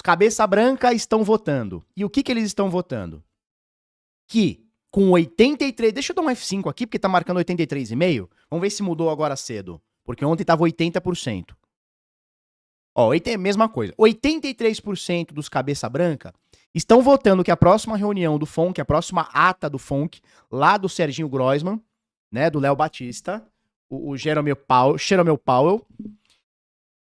Os cabeça branca estão votando. E o que eles estão votando? Que com 83... Deixa eu dar um F5 aqui, porque tá marcando 83,5. Vamos ver se mudou agora cedo. Porque ontem tava 80%. Ó, mesma coisa. 83% dos cabeça branca estão votando que a próxima reunião do FONC, a próxima ata do FONC, lá do Serginho Groisman, né, do Léo Batista, o Jerome Powell,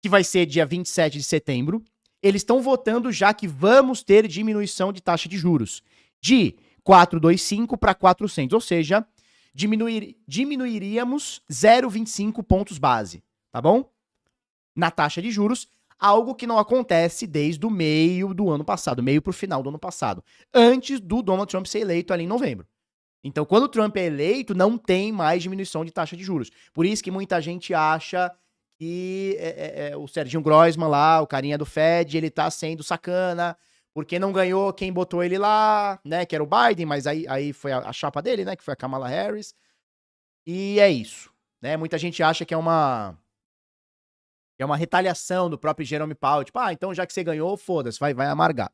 que vai ser dia 27 de setembro, eles estão votando já que vamos ter diminuição de taxa de juros de 4,25 para 400, ou seja, diminuiríamos 0,25 pontos base, tá bom? Na taxa de juros, algo que não acontece desde o meio do ano passado, meio pro final do ano passado, antes do Donald Trump ser eleito ali em novembro. Então, quando o Trump é eleito, não tem mais diminuição de taxa de juros. Por isso que muita gente acha que o Serginho Groisman lá, o carinha do Fed, ele tá sendo sacana, porque não ganhou quem botou ele lá, né, que era o Biden, mas aí foi a chapa dele, né, que foi a Kamala Harris. E é isso, né? Muita gente acha que é uma retaliação do próprio Jerome Powell, tipo, então já que você ganhou, foda-se, vai amargar.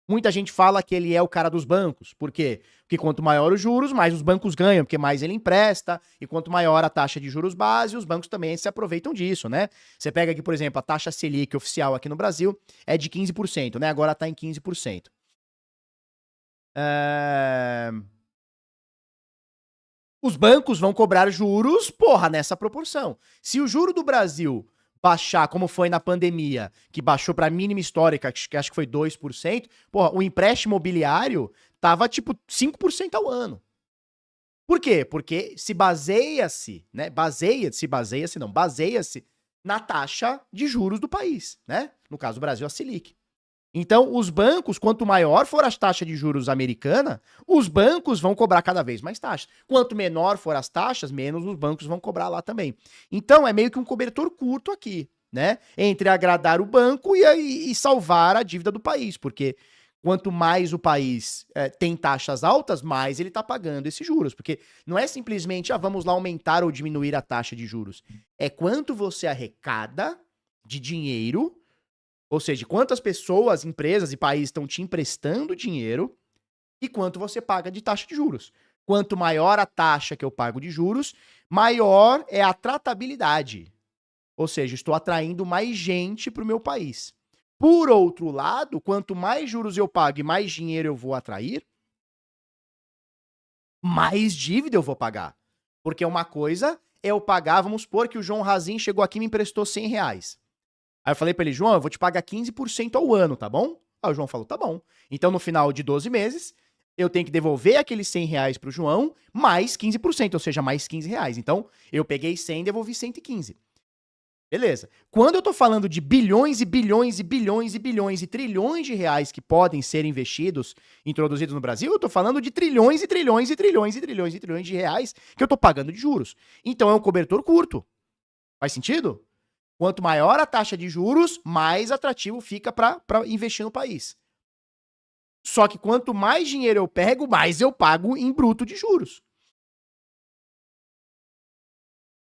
Muita gente fala que ele é o cara dos bancos. Por quê? Porque quanto maior os juros, mais os bancos ganham, porque mais ele empresta, e quanto maior a taxa de juros base, os bancos também se aproveitam disso, né? Você pega aqui, por exemplo, a taxa Selic oficial aqui no Brasil é de 15%, né? Agora tá em 15%. Os bancos vão cobrar juros, porra, nessa proporção. Se o juro do Brasil baixar, como foi na pandemia, que baixou para a mínima histórica, que acho que foi 2%, porra, o empréstimo imobiliário tava tipo 5% ao ano. Por quê? Porque baseia-se na taxa de juros do país, né? No caso do Brasil, a Selic. Então, os bancos, quanto maior for a taxa de juros americana, os bancos vão cobrar cada vez mais taxas. Quanto menor for as taxas, menos os bancos vão cobrar lá também. Então, é meio que um cobertor curto aqui, né? Entre agradar o banco e salvar a dívida do país, porque quanto mais o país tem taxas altas, mais ele está pagando esses juros. Porque não é simplesmente, vamos lá aumentar ou diminuir a taxa de juros. É quanto você arrecada de dinheiro. Ou seja, quantas pessoas, empresas e países estão te emprestando dinheiro e quanto você paga de taxa de juros. Quanto maior a taxa que eu pago de juros, maior é a tratabilidade. Ou seja, estou atraindo mais gente para o meu país. Por outro lado, quanto mais juros eu pago e mais dinheiro eu vou atrair, mais dívida eu vou pagar. Porque uma coisa é eu pagar, vamos supor que o João Razin chegou aqui e me emprestou R$100. Aí eu falei pra ele, João, eu vou te pagar 15% ao ano, tá bom? Aí o João falou, tá bom. Então, no final de 12 meses, eu tenho que devolver aqueles R$100 pro João, mais 15%, ou seja, mais R$15. Então, eu peguei 100 e devolvi 115. Beleza. Quando eu tô falando de bilhões e bilhões e bilhões e bilhões e trilhões de reais que podem ser investidos, introduzidos no Brasil, eu tô falando de trilhões e trilhões e trilhões e trilhões e trilhões de reais que eu tô pagando de juros. Então, é um cobertor curto. Faz sentido? Quanto maior a taxa de juros, mais atrativo fica para investir no país. Só que quanto mais dinheiro eu pego, mais eu pago em bruto de juros.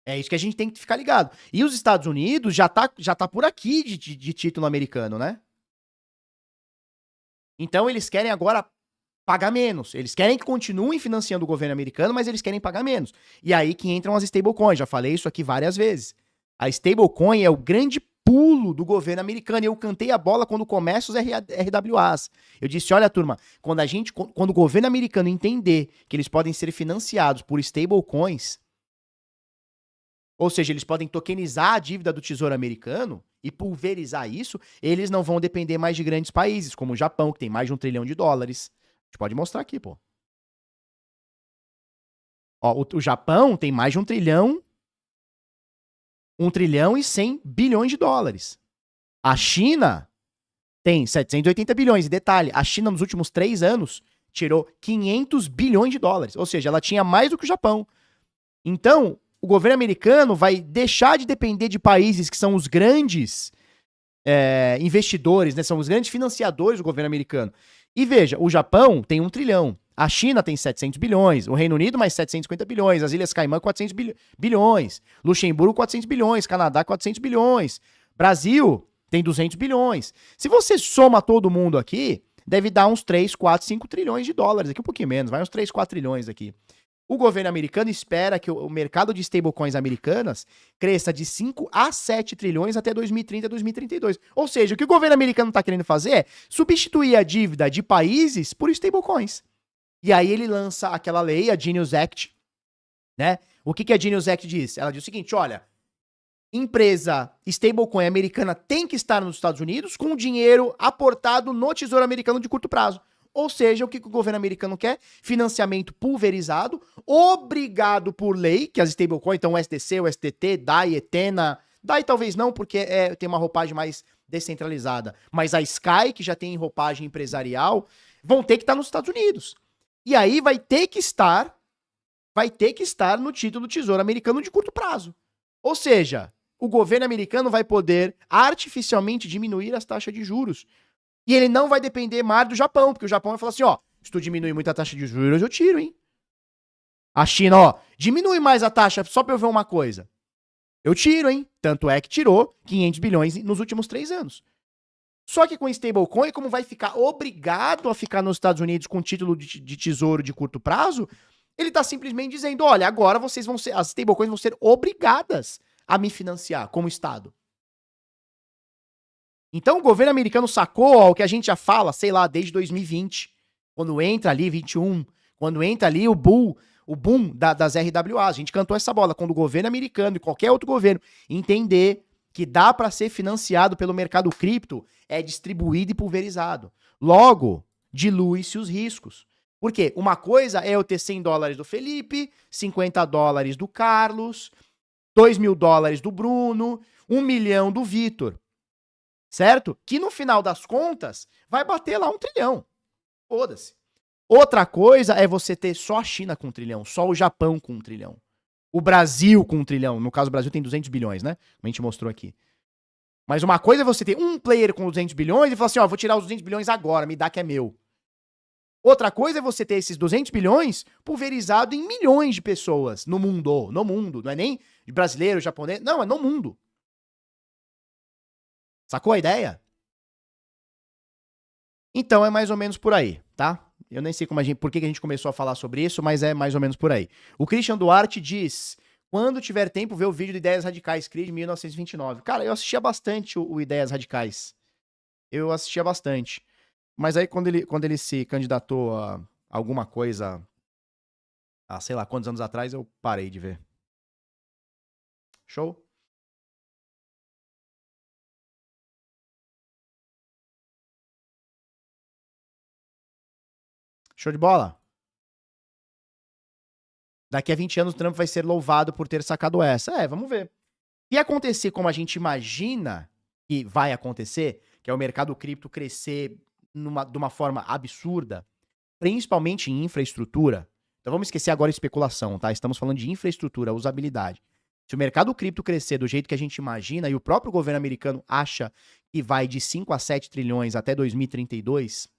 É isso que a gente tem que ficar ligado. E os Estados Unidos já tá por aqui de título americano, né? Então eles querem agora pagar menos. Eles querem que continuem financiando o governo americano, mas eles querem pagar menos. E aí que entram as stablecoins. Já falei isso aqui várias vezes. A stablecoin é o grande pulo do governo americano. Eu cantei a bola quando começam os RWAs. Eu disse, olha, turma, quando o governo americano entender que eles podem ser financiados por stablecoins, ou seja, eles podem tokenizar a dívida do Tesouro Americano e pulverizar isso, eles não vão depender mais de grandes países, como o Japão, que tem mais de $1 trilhão. A gente pode mostrar aqui, pô. Ó, o Japão tem mais de $1 trilhão. $1 trilhão e 100 bilhões de dólares. A China tem 780 bilhões. E detalhe, a China nos últimos 3 anos tirou 500 bilhões de dólares. Ou seja, ela tinha mais do que o Japão. Então, o governo americano vai deixar de depender de países que são os grandes investidores, né? São os grandes financiadores do governo americano. E veja, o Japão tem 1 trilhão. A China tem 700 bilhões, o Reino Unido mais 750 bilhões, as Ilhas Caimã 400 bilhões, Luxemburgo 400 bilhões, Canadá 400 bilhões, Brasil tem 200 bilhões. Se você soma todo mundo aqui, deve dar uns 3, 4, 5 trilhões de dólares, aqui um pouquinho menos, vai uns 3, 4 trilhões aqui. O governo americano espera que o mercado de stablecoins americanas cresça de 5 a 7 trilhões até 2030, 2032. Ou seja, o que o governo americano está querendo fazer é substituir a dívida de países por stablecoins. E aí ele lança aquela lei, a Genius Act, né? O que a Genius Act diz? Ela diz o seguinte, olha, empresa stablecoin americana tem que estar nos Estados Unidos com dinheiro aportado no Tesouro Americano de curto prazo. Ou seja, o que o governo americano quer? Financiamento pulverizado, obrigado por lei, que as stablecoins, então o SDC, o STT, DAI, Ethena, DAI talvez não, porque tem uma roupagem mais descentralizada, mas a Sky, que já tem roupagem empresarial, vão ter que estar nos Estados Unidos. E aí vai ter que estar no título do Tesouro Americano de curto prazo. Ou seja, o governo americano vai poder artificialmente diminuir as taxas de juros. E ele não vai depender mais do Japão, porque o Japão vai falar assim, ó, se tu diminuir muito a taxa de juros, eu tiro, hein? A China, ó, diminui mais a taxa só pra eu ver uma coisa. Eu tiro, hein? Tanto é que tirou 500 bilhões nos últimos 3 anos. Só que com stablecoin, como vai ficar obrigado a ficar nos Estados Unidos com título de tesouro de curto prazo, ele tá simplesmente dizendo, olha, agora as stablecoins vão ser obrigadas a me financiar como Estado. Então o governo americano sacou ó, o que a gente já fala, sei lá, desde 2020, quando entra ali 21, quando entra ali o boom das RWAs. A gente cantou essa bola, quando o governo americano e qualquer outro governo entender que dá para ser financiado pelo mercado cripto, é distribuído e pulverizado. Logo, dilui-se os riscos. Por quê? Uma coisa é eu ter 100 dólares do Felipe, 50 dólares do Carlos, 2 mil dólares do Bruno, 1 milhão do Vitor. Certo? Que no final das contas vai bater lá 1 trilhão. Foda-se. Outra coisa é você ter só a China com 1 trilhão, só o Japão com 1 trilhão. O Brasil com 1 trilhão. No caso, o Brasil tem 200 bilhões, né? Como a gente mostrou aqui. Mas uma coisa é você ter um player com 200 bilhões e falar assim, ó, vou tirar os 200 bilhões agora, me dá que é meu. Outra coisa é você ter esses 200 bilhões pulverizado em milhões de pessoas no mundo. No mundo. Não é nem de brasileiro, japonês. Não, é no mundo. Sacou a ideia? Então é mais ou menos por aí, tá? Eu nem sei por que a gente começou a falar sobre isso, mas é mais ou menos por aí. O Christian Duarte diz, quando tiver tempo, vê o vídeo de Ideias Radicais, cria de 1929. Cara, eu assistia bastante o Ideias Radicais. Eu assistia bastante. Mas aí quando ele se candidatou a alguma coisa, há sei lá quantos anos atrás, eu parei de ver. Show? Show de bola? Daqui a 20 anos o Trump vai ser louvado por ter sacado essa. Vamos ver. Se acontecer como a gente imagina que vai acontecer, que é o mercado cripto crescer de uma forma absurda, principalmente em infraestrutura. Então vamos esquecer agora especulação, tá? Estamos falando de infraestrutura, usabilidade. Se o mercado cripto crescer do jeito que a gente imagina e o próprio governo americano acha que vai de 5 a 7 trilhões até 2032,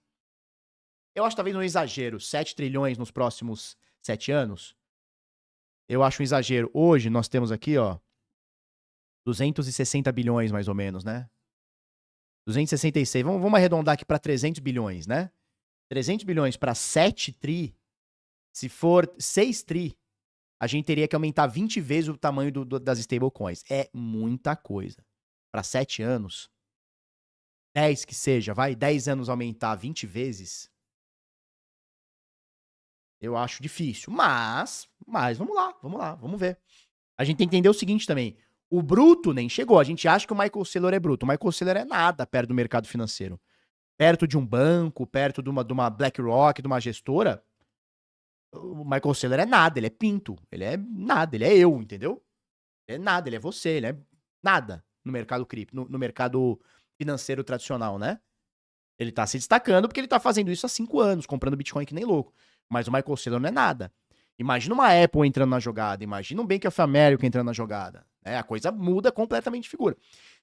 eu acho talvez um exagero, 7 trilhões nos próximos 7 anos. Eu acho um exagero. Hoje nós temos aqui, ó, 260 bilhões mais ou menos, né? 266. Vamos arredondar aqui para 300 bilhões, né? 300 bilhões para 7 tri, se for 6 tri, a gente teria que aumentar 20 vezes o tamanho das stablecoins. É muita coisa. Para 7 anos, 10 que seja, vai, 10 anos aumentar 20 vezes, eu acho difícil. Mas vamos lá, vamos ver. A gente tem que entender o seguinte também. O bruto nem chegou. A gente acha que o Michael Saylor é bruto. O Michael Saylor é nada perto do mercado financeiro. Perto de um banco, perto de uma BlackRock, de uma gestora, o Michael Saylor é nada, ele é pinto. Ele é nada, ele é eu, entendeu? Ele é nada, ele é você, ele é nada no mercado cripto, no mercado financeiro tradicional, né? Ele tá se destacando porque ele tá fazendo isso há 5 anos, comprando Bitcoin que nem louco. Mas o Michael Saylor não é nada. Imagina uma Apple entrando na jogada, imagina um Bank of America entrando na jogada. A coisa muda completamente de figura.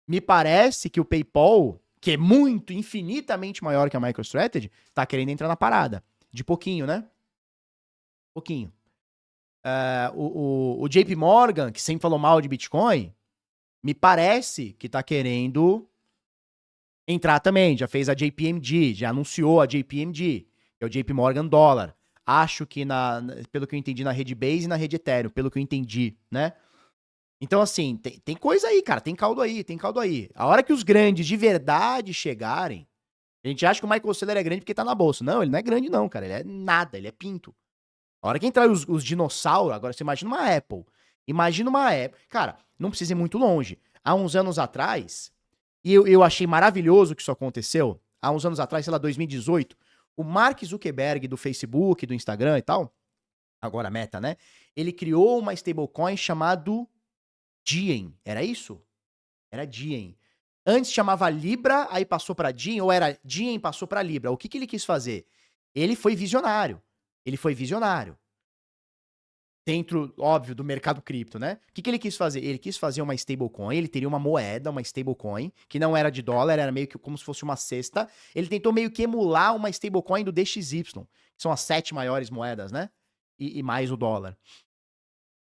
Me parece que o PayPal, que é muito, infinitamente maior que a MicroStrategy, tá querendo entrar na parada. De pouquinho, né? Pouquinho. O JP Morgan, que sempre falou mal de Bitcoin, me parece que tá querendo entrar também, já fez a JPMD, já anunciou a JPMD, que é o JP Morgan Dollar. Acho que, pelo que eu entendi, na rede Base e na rede Ethereum, pelo que eu entendi, né? Então, assim, tem coisa aí, cara, tem caldo aí, tem caldo aí. A hora que os grandes de verdade chegarem, a gente acha que o Michael Saylor é grande porque tá na bolsa. Não, ele não é grande não, cara, ele é nada, ele é pinto. A hora que entrar os dinossauros, agora você imagina uma Apple. Imagina uma Apple. Cara, não precisa ir muito longe. Há uns anos atrás, e eu achei maravilhoso que isso aconteceu, há uns anos atrás, sei lá, 2018, o Mark Zuckerberg do Facebook, do Instagram e tal, agora Meta, né? Ele criou uma stablecoin chamado Diem. Era isso? Era Diem. Antes chamava Libra, aí passou pra Diem, ou era Diem passou pra Libra. O que ele quis fazer? Ele foi visionário. Ele foi visionário. Dentro, óbvio, do mercado cripto, né? O que ele quis fazer? Ele quis fazer uma stablecoin, ele teria uma moeda, uma stablecoin, que não era de dólar, era meio que como se fosse uma cesta. Ele tentou meio que emular uma stablecoin do DXY, que são as 7 maiores moedas, né? E mais o dólar.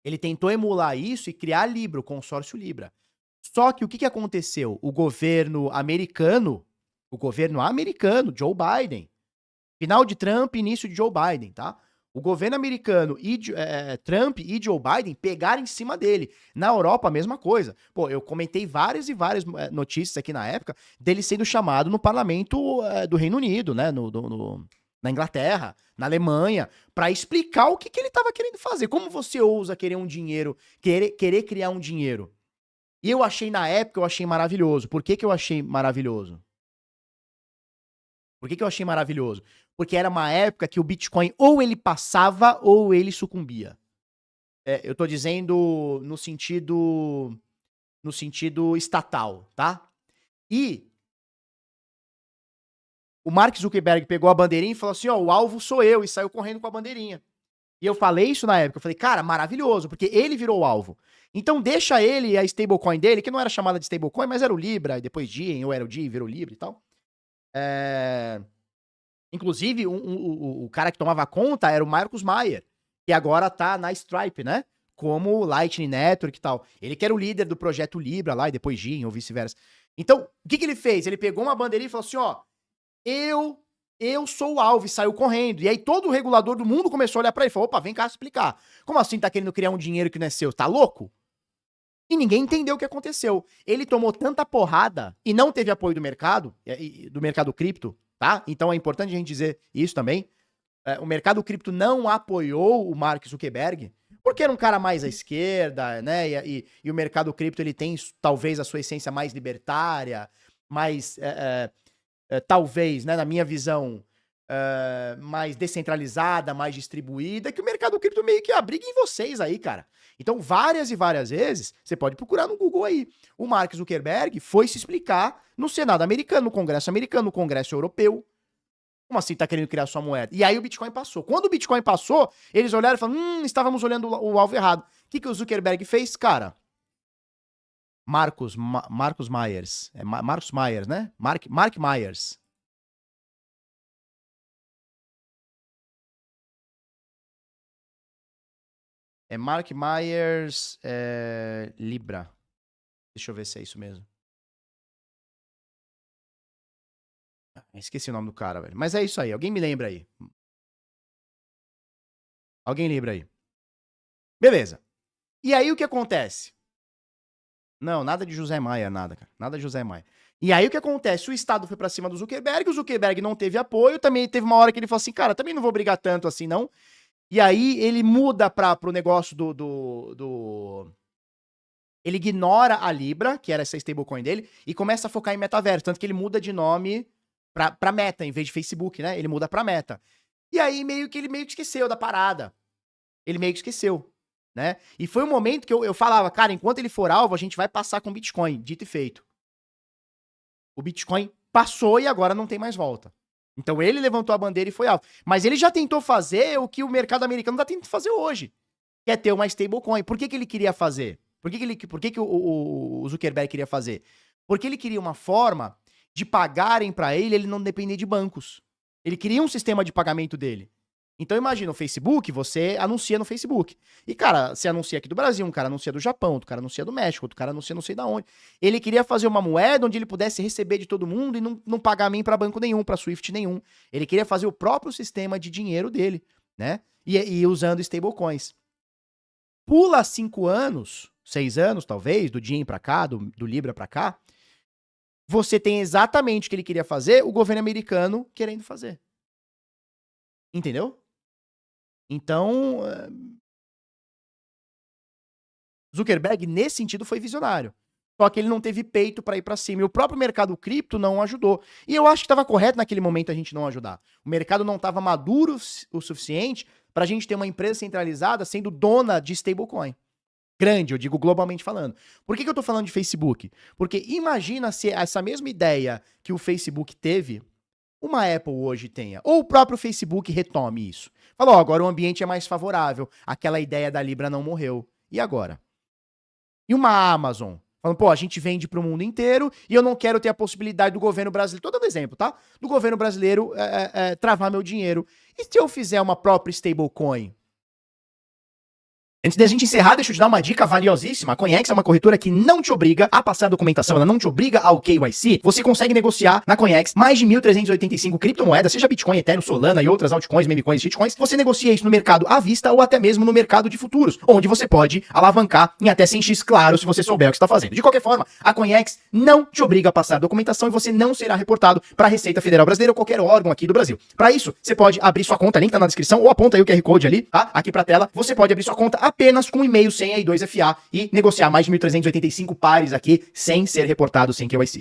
Ele tentou emular isso e criar a Libra, o consórcio Libra. Só que o que aconteceu? O governo americano, Joe Biden, final de Trump, início de Joe Biden, tá? O governo americano e Trump e Joe Biden pegaram em cima dele. Na Europa, a mesma coisa. Pô, eu comentei várias e várias notícias aqui na época dele sendo chamado no parlamento do Reino Unido, né? Na Inglaterra, na Alemanha, para explicar o que ele estava querendo fazer. Como você ousa querer um dinheiro, querer criar um dinheiro? E eu achei, na época, eu achei maravilhoso. Por que eu achei maravilhoso? Por que eu achei maravilhoso? Porque era uma época que o Bitcoin ou ele passava ou ele sucumbia. Eu tô dizendo no sentido estatal, tá? E o Mark Zuckerberg pegou a bandeirinha e falou assim, ó, o alvo sou eu, e saiu correndo com a bandeirinha. E eu falei isso na época, eu falei, cara, maravilhoso, porque ele virou o alvo. Então deixa ele e a stablecoin dele, que não era chamada de stablecoin, mas era o Libra, e depois Diem, ou era o Diem, virou Libra e tal. Inclusive, o cara que tomava conta era o Marcus Mayer, que agora tá na Stripe, né? Como Lightning Network e tal. Ele que era o líder do projeto Libra lá, e depois Diem, ou vice-versa. Então, o que ele fez? Ele pegou uma bandeirinha e falou assim, ó, eu sou o alvo, e saiu correndo. E aí todo o regulador do mundo começou a olhar pra ele e falou, opa, vem cá explicar. Como assim tá querendo criar um dinheiro que não é seu? Tá louco? E ninguém entendeu o que aconteceu. Ele tomou tanta porrada e não teve apoio do mercado cripto, tá? Então é importante a gente dizer isso também. O mercado cripto não apoiou o Mark Zuckerberg, porque era um cara mais à esquerda, né? E o mercado cripto ele tem talvez a sua essência mais libertária, mais, talvez, né, na minha visão, mais descentralizada, mais distribuída, que o mercado cripto meio que abriga em vocês aí, cara. Então, várias e várias vezes, você pode procurar no Google aí. O Mark Zuckerberg foi se explicar no Senado americano, no Congresso Europeu. Como assim tá querendo criar sua moeda? E aí o Bitcoin passou. Quando o Bitcoin passou, eles olharam e falaram, estávamos olhando o alvo errado. O que o Zuckerberg fez? Cara, Marcus Myers. Marcus Myers, né? Mark Myers. Mark Myers Libra. Deixa eu ver se é isso mesmo. Esqueci o nome do cara, velho. Mas é isso aí. Alguém me lembra aí. Alguém lembra aí. Beleza. E aí o que acontece? Não, nada de José Maia, nada, cara. Nada de José Maia. E aí o que acontece? O Estado foi pra cima do Zuckerberg, o Zuckerberg não teve apoio, também teve uma hora que ele falou assim, cara, também não vou brigar tanto assim, não. E aí ele muda pro negócio Ele ignora a Libra, que era essa stablecoin dele, e começa a focar em metaverso. Tanto que ele muda de nome pra Meta, em vez de Facebook, né? Ele muda pra Meta. E aí ele meio que esqueceu da parada. Ele meio que esqueceu, né? E foi um momento que eu falava, cara, enquanto ele for alvo, a gente vai passar com Bitcoin, dito e feito. O Bitcoin passou e agora não tem mais volta. Então ele levantou a bandeira e foi alvo. Mas ele já tentou fazer o que o mercado americano tá tentando fazer hoje, que é ter uma stablecoin. Por que ele queria fazer? Por que o Zuckerberg queria fazer? Porque ele queria uma forma de pagarem para ele não depender de bancos. Ele queria um sistema de pagamento dele. Então imagina o Facebook, você anuncia no Facebook. E, cara, você anuncia aqui do Brasil, um cara anuncia do Japão, outro cara anuncia do México, outro cara anuncia não sei da onde. Ele queria fazer uma moeda onde ele pudesse receber de todo mundo e não pagar mim para banco nenhum, para Swift nenhum. Ele queria fazer o próprio sistema de dinheiro dele, né? E usando stablecoins. Pula 5 anos, 6 anos talvez, do Diem para cá, do Libra para cá, você tem exatamente o que ele queria fazer, o governo americano querendo fazer. Entendeu? Então, Zuckerberg, nesse sentido, foi visionário. Só que ele não teve peito para ir para cima. E o próprio mercado cripto não ajudou. E eu acho que estava correto naquele momento a gente não ajudar. O mercado não estava maduro o suficiente para a gente ter uma empresa centralizada sendo dona de stablecoin. Grande, eu digo globalmente falando. Por que eu tô falando de Facebook? Porque imagina se essa mesma ideia que o Facebook teve, uma Apple hoje tenha, ou o próprio Facebook retome isso. Falou, agora o ambiente é mais favorável, aquela ideia da Libra não morreu. E agora? E uma Amazon? Falando, pô, a gente vende pro mundo inteiro e eu não quero ter a possibilidade do governo brasileiro, tô dando exemplo, tá? Do governo brasileiro travar meu dinheiro. E se eu fizer uma própria stablecoin? Antes da gente encerrar, deixa eu te dar uma dica valiosíssima. A CoinEx é uma corretora que não te obriga a passar a documentação, ela não te obriga ao KYC. Você consegue negociar na CoinEx mais de 1.385 criptomoedas, seja Bitcoin, Ethereum, Solana e outras altcoins, memecoins e shitcoins. Você negocia isso no mercado à vista ou até mesmo no mercado de futuros, onde você pode alavancar em até 100x, claro, se você souber o que está fazendo. De qualquer forma, a CoinEx não te obriga a passar a documentação e você não será reportado para a Receita Federal Brasileira ou qualquer órgão aqui do Brasil. Para isso, você pode abrir sua conta, link tá na descrição, ou aponta aí o QR Code ali, tá? Aqui pra tela. Você pode abrir sua conta apenas com um e-mail, senha e 2FA e negociar mais de 1.385 pares aqui sem ser reportado sem KYC.